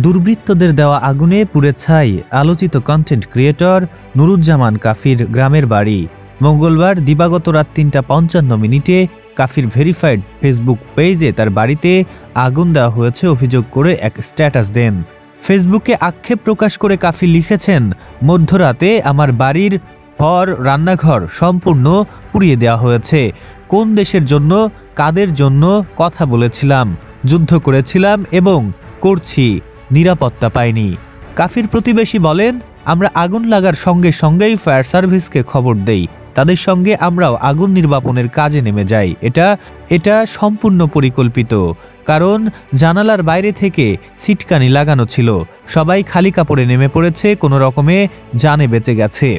দুর্বৃত্তদের দেওয়া আগুনে পুড়ে ছাই আলোচিত কন্টেন্ট ক্রিয়েটর নুরুজ্জামান কাফির গ্রামের বাড়ি। মঙ্গলবার দিবাগত রাত ৩:৫৫ কাফির ভেরিফাইড ফেসবুক পেজে তার বাড়িতে আগুন দেওয়া হয়েছে অভিযোগ করে এক স্ট্যাটাস দেন। ফেসবুকে আক্ষেপ প্রকাশ করে কাফি লিখেছেন, মধ্যরাতে আমার বাড়ির ঘর, রান্নাঘর সম্পূর্ণ পুড়িয়ে দেওয়া হয়েছে। কোন দেশের জন্য, কাদের জন্য কথা বলেছিলাম, যুদ্ধ করেছিলাম এবং করছি, নিরাপত্তা পাইনি। কাফির প্রতিবেশী বলেন, আমরা আগুন লাগার সঙ্গে সঙ্গেই ফায়ার সার্ভিসকে খবর দেই, তাদের সঙ্গে আমরাও আগুন নির্বাপনের কাজে নেমে যাই। এটা সম্পূর্ণ পরিকল্পিত, কারণ জানালার বাইরে থেকে ছিটকানি লাগানো ছিল। সবাই খালি কাপড়ে নেমে পড়েছে, কোনো রকমে জানে বেঁচে গেছে।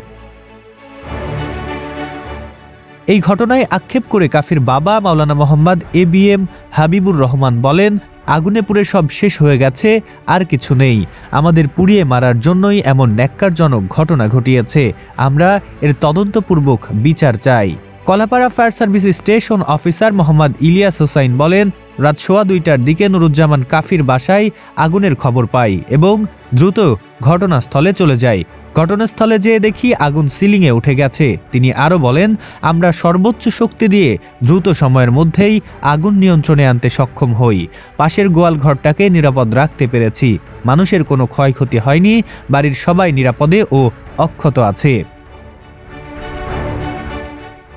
এই ঘটনায় আক্ষেপ করে কাফির বাবা মাওলানা মোহাম্মদ এবিএম হাবিবুর রহমান বলেন, আগুনে পুড়ে সব শেষ হয়ে গেছে, আর কিছু নেই। আমাদের পুড়িয়ে মারার জন্যই এমন ন্যাক্কারজনক ঘটনা ঘটিয়েছে। আমরা এর তদন্তপূর্বক বিচার চাই। Kalapara fire service station officer Mohammad Ilias Hossain বলেন, রাত 2:15টার দিকে নুরুজ্জামান কাফির বাসায় আগুনের খবর পাই এবং দ্রুত ঘটনাস্থলে চলে যাই। ঘটনাস্থলে যেয়ে দেখি আগুন সিলিংয়ে উঠে গেছে। তিনি আরও বলেন, আমরা সর্বোচ্চ শক্তি দিয়ে দ্রুত সময়ের মধ্যেই আগুন নিয়ন্ত্রণে আনতে সক্ষম হই। পাশের গোয়াল ঘরটাকে নিরাপদ রাখতে পেরেছি। মানুষের কোনো ক্ষয়ক্ষতি হয়নি। বাড়ির সবাই নিরাপদে ও অক্ষত আছে।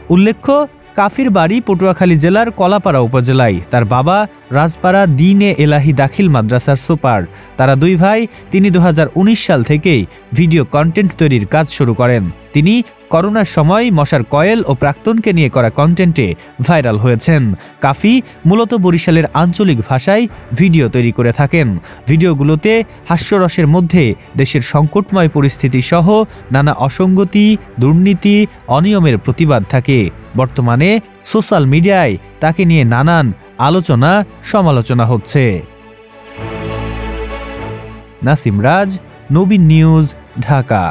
উল্লেখ্য, কাফির বাড়ি পটুয়াখালী জেলার কলাপাড়া উপজেলায়। তার বাবা রাজপাড়া দ্বীন-এ এলাহি দাখিল মাদ্রাসার সুপার। তারা দুই ভাই। তিনি 2019 সাল থেকেই ভিডিও কন্টেন্ট তৈরির কাজ শুরু করেন। তিনি করোনার সময় মশার কয়েল ও প্রাক্তনকে নিয়ে করা কন্টেন্টে ভাইরাল হয়েছেন। কাফি মূলত বরিশালের আঞ্চলিক ভাষায় ভিডিও তৈরি করে থাকেন। ভিডিওগুলোতে হাস্যরসের মধ্যে দেশের সংকটময় পরিস্থিতি সহ নানা অসঙ্গতি, দুর্নীতি, অনিয়মের প্রতিবাদ থাকে। বর্তমানে সোশ্যাল মিডিয়ায় তাকে নিয়ে নানান আলোচনা সমালোচনা হচ্ছে। নাসিম রাজ, নবীন নিউজ, ঢাকা।